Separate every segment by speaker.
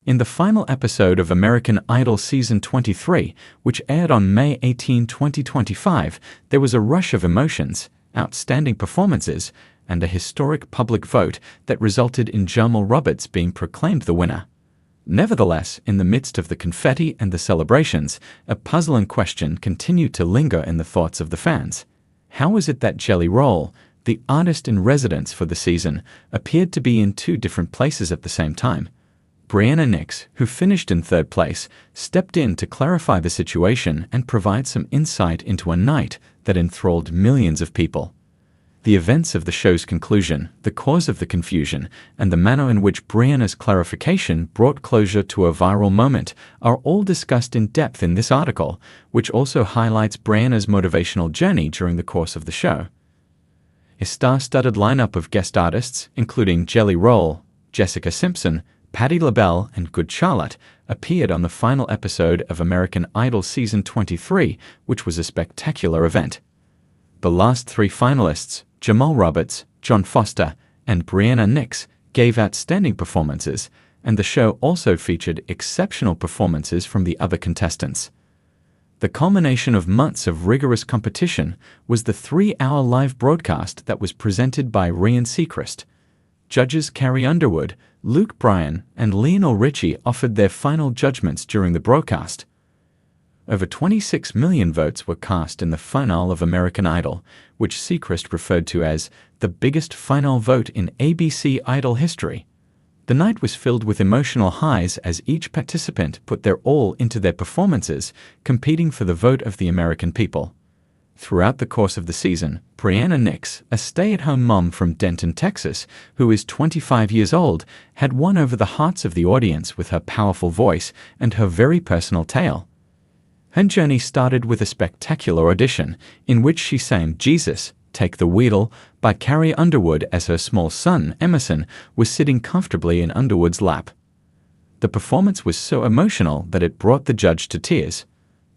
Speaker 1: In the final episode of American Idol Season 23, which aired on May 18, 2025, there was a rush of emotions, outstanding performances, and a historic public vote that resulted in Jamal Roberts being proclaimed the winner. Nevertheless, in the midst of the confetti and the celebrations, a puzzling question continued to linger in the thoughts of the fans. How was it that Jelly Roll, the artist in residence for the season, appeared to be in two different places at the same time? Breanna Nix, who finished in third place, stepped in to clarify the situation and provide some insight into a night that enthralled millions of people. The events of the show's conclusion, the cause of the confusion, and the manner in which Brianna's clarification brought closure to a viral moment are all discussed in depth in this article, which also highlights Brianna's motivational journey during the course of the show. A star-studded lineup of guest artists, including Jelly Roll, Jessica Simpson, Patti LaBelle, and Good Charlotte, appeared on the final episode of American Idol Season 23, which was a spectacular event. The last three finalists, Jamal Roberts, John Foster, and Breanna Nix, gave outstanding performances, and the show also featured exceptional performances from the other contestants. The culmination of months of rigorous competition was the 3-hour live broadcast that was presented by Ryan Seacrest. Judges Carrie Underwood, Luke Bryan, and Lionel Richie offered their final judgments during the broadcast. Over 26 million votes were cast in the finale of American Idol, which Seacrest referred to as the biggest final vote in ABC Idol history. The night was filled with emotional highs as each participant put their all into their performances, competing for the vote of the American people. Throughout the course of the season, Breanna Nix, a stay-at-home mom from Denton, Texas, who is 25 years old, had won over the hearts of the audience with her powerful voice and her very personal tale. Her journey started with a spectacular audition, in which she sang Jesus, Take the Wheel, by Carrie Underwood as her small son, Emerson, was sitting comfortably in Underwood's lap. The performance was so emotional that it brought the judge to tears.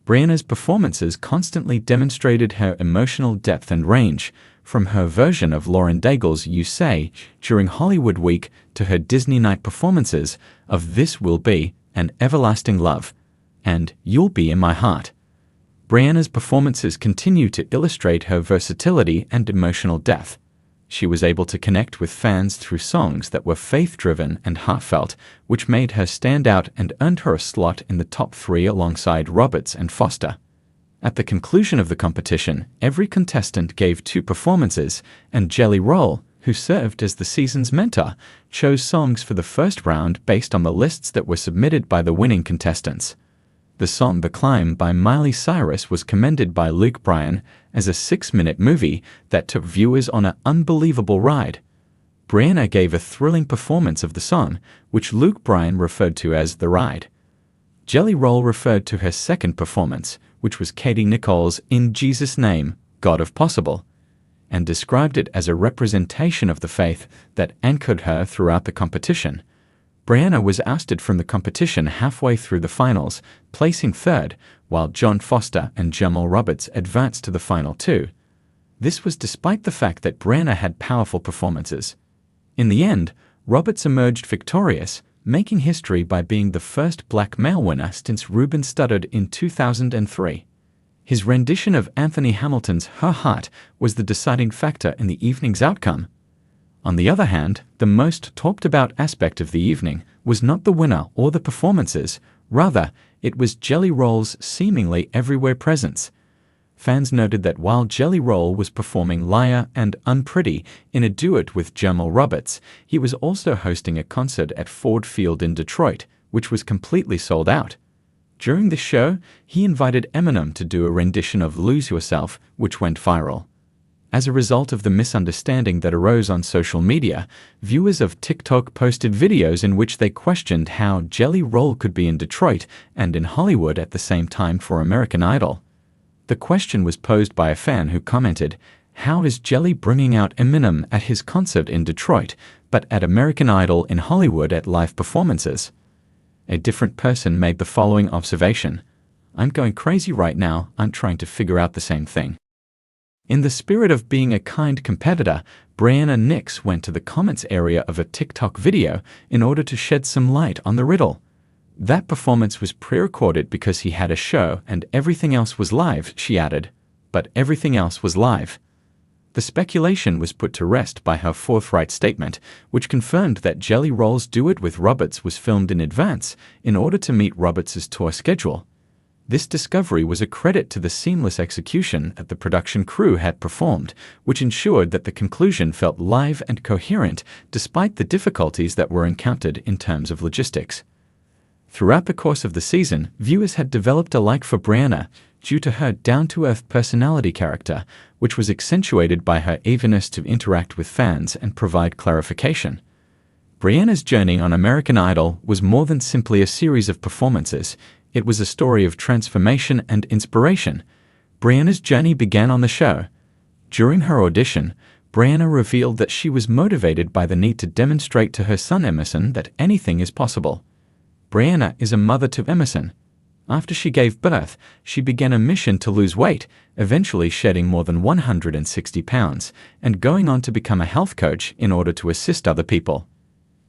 Speaker 1: Brianna's performances constantly demonstrated her emotional depth and range, from her version of Lauren Daigle's You Say during Hollywood Week to her Disney Night performances of This Will Be an Everlasting Love and You'll Be in My Heart. Brianna's performances continue to illustrate her versatility and emotional depth. She was able to connect with fans through songs that were faith-driven and heartfelt, which made her stand out and earned her a slot in the top 3 alongside Roberts and Foster. At the conclusion of the competition, every contestant gave 2 performances, and Jelly Roll, who served as the season's mentor, chose songs for the first round based on the lists that were submitted by the winning contestants. The song The Climb by Miley Cyrus was commended by Luke Bryan as a 6-minute movie that took viewers on an unbelievable ride. Brianna gave a thrilling performance of the song, which Luke Bryan referred to as The Ride. Jelly Roll referred to her second performance, which was Katie Nichols' In Jesus' Name, God of Possible, and described it as a representation of the faith that anchored her throughout the competition. Brianna was ousted from the competition halfway through the finals, placing third, while John Foster and Jamal Roberts advanced to the final 2. This was despite the fact that Brianna had powerful performances. In the end, Roberts emerged victorious, making history by being the first black male winner since Ruben Studdard in 2003. His rendition of Anthony Hamilton's Her Heart was the deciding factor in the evening's outcome. On the other hand, the most talked-about aspect of the evening was not the winner or the performances, rather, it was Jelly Roll's seemingly everywhere presence. Fans noted that while Jelly Roll was performing Liar and Unpretty in a duet with Jamal Roberts, he was also hosting a concert at Ford Field in Detroit, which was completely sold out. During the show, he invited Eminem to do a rendition of Lose Yourself, which went viral. As a result of the misunderstanding that arose on social media, viewers of TikTok posted videos in which they questioned how Jelly Roll could be in Detroit and in Hollywood at the same time for American Idol. The question was posed by a fan who commented, "How is Jelly bringing out Eminem at his concert in Detroit, but at American Idol in Hollywood at live performances?" A different person made the following observation, "I'm going crazy right now, I'm trying to figure out the same thing." In the spirit of being a kind competitor, Breanna Nix went to the comments area of a TikTok video in order to shed some light on the riddle. That performance was pre-recorded because he had a show and everything else was live, she added. But everything else was live. The speculation was put to rest by her forthright statement, which confirmed that Jelly Roll's duet with Roberts was filmed in advance in order to meet Roberts' tour schedule. This discovery was a credit to the seamless execution that the production crew had performed, which ensured that the conclusion felt live and coherent despite the difficulties that were encountered in terms of logistics. Throughout the course of the season, viewers had developed a like for Brianna due to her down-to-earth personality character, which was accentuated by her eagerness to interact with fans and provide clarification. Brianna's journey on American Idol was more than simply a series of performances. It was a story of transformation and inspiration. Brianna's journey began on the show. During her audition, Brianna revealed that she was motivated by the need to demonstrate to her son Emerson that anything is possible. Brianna is a mother to Emerson. After she gave birth, she began a mission to lose weight, eventually shedding more than 160 pounds, and going on to become a health coach in order to assist other people.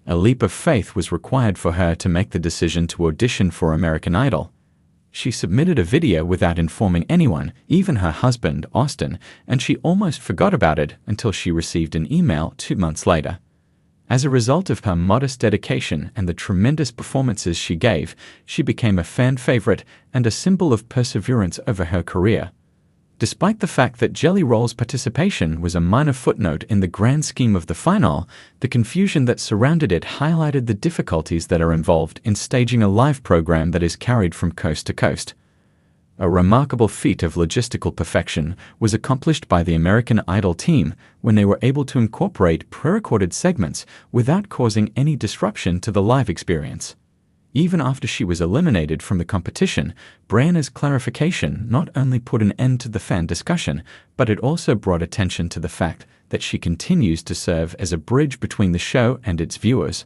Speaker 1: A leap of faith was required for her to make the decision to audition for American Idol. She submitted a video without informing anyone, even her husband, Austin, and she almost forgot about it until she received an email 2 months later. As a result of her modest dedication and the tremendous performances she gave, she became a fan favorite and a symbol of perseverance over her career. Despite the fact that Jelly Roll's participation was a minor footnote in the grand scheme of the final, the confusion that surrounded it highlighted the difficulties that are involved in staging a live program that is carried from coast to coast. A remarkable feat of logistical perfection was accomplished by the American Idol team when they were able to incorporate pre-recorded segments without causing any disruption to the live experience. Even after she was eliminated from the competition, Brianna's clarification not only put an end to the fan discussion, but it also brought attention to the fact that she continues to serve as a bridge between the show and its viewers.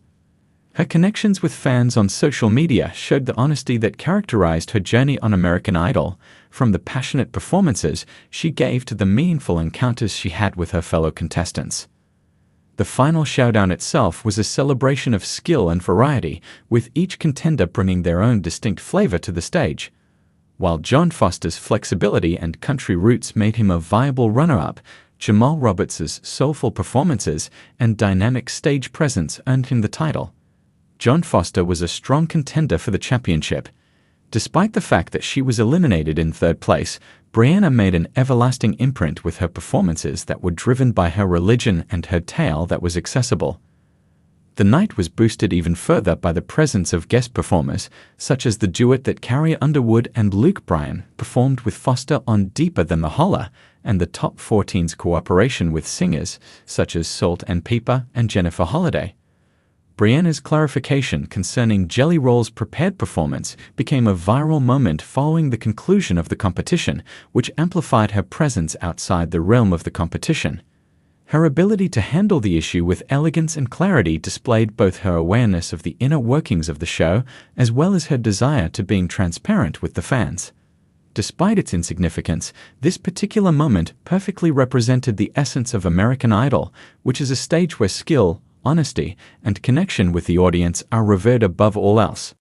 Speaker 1: Her connections with fans on social media showed the honesty that characterized her journey on American Idol, from the passionate performances she gave to the meaningful encounters she had with her fellow contestants. The final showdown itself was a celebration of skill and variety, with each contender bringing their own distinct flavor to the stage. While John Foster's flexibility and country roots made him a viable runner-up, Jamal Roberts' soulful performances and dynamic stage presence earned him the title. John Foster was a strong contender for the championship. Despite the fact that she was eliminated in third place, Brianna made an everlasting imprint with her performances that were driven by her religion and her tale that was accessible. The night was boosted even further by the presence of guest performers, such as the duet that Carrie Underwood and Luke Bryan performed with Foster on Deeper Than the Holler, and the Top 14's cooperation with singers such as Salt and Pepper and Jennifer Holliday. Brianna's clarification concerning Jelly Roll's prepared performance became a viral moment following the conclusion of the competition, which amplified her presence outside the realm of the competition. Her ability to handle the issue with elegance and clarity displayed both her awareness of the inner workings of the show as well as her desire to being transparent with the fans. Despite its insignificance, this particular moment perfectly represented the essence of American Idol, which is a stage where skill, honesty, and connection with the audience are revered above all else.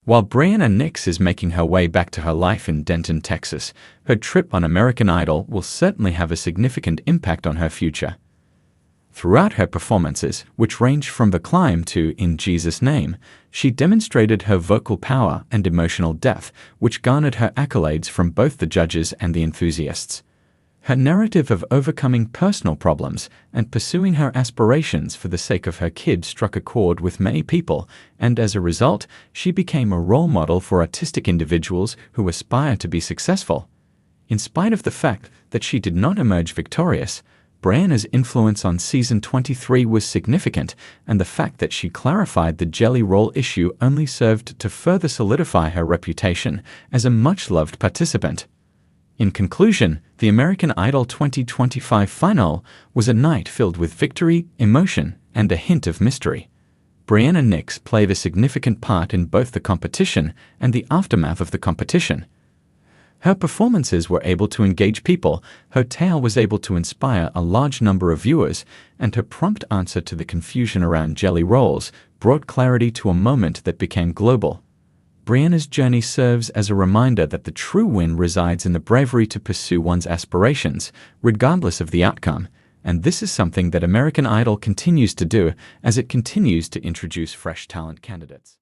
Speaker 1: While Breanna Nix is making her way back to her life in Denton, Texas, her trip on American Idol will certainly have a significant impact on her future. Throughout her performances, which ranged from The Climb to In Jesus' Name, she demonstrated her vocal power and emotional depth, which garnered her accolades from both the judges and the enthusiasts. Her narrative of overcoming personal problems and pursuing her aspirations for the sake of her kid struck a chord with many people, and as a result, she became a role model for artistic individuals who aspire to be successful. In spite of the fact that she did not emerge victorious, Brianna's influence on season 23 was significant, and the fact that she clarified the Jelly Roll issue only served to further solidify her reputation as a much-loved participant. In conclusion, the American Idol 2025 final was a night filled with victory, emotion, and a hint of mystery. Breanna Nix played a significant part in both the competition and the aftermath of the competition. Her performances were able to engage people, her tale was able to inspire a large number of viewers, and her prompt answer to the confusion around Jelly Rolls brought clarity to a moment that became global. Brianna's journey serves as a reminder that the true win resides in the bravery to pursue one's aspirations, regardless of the outcome. And this is something that American Idol continues to do as it continues to introduce fresh talent candidates.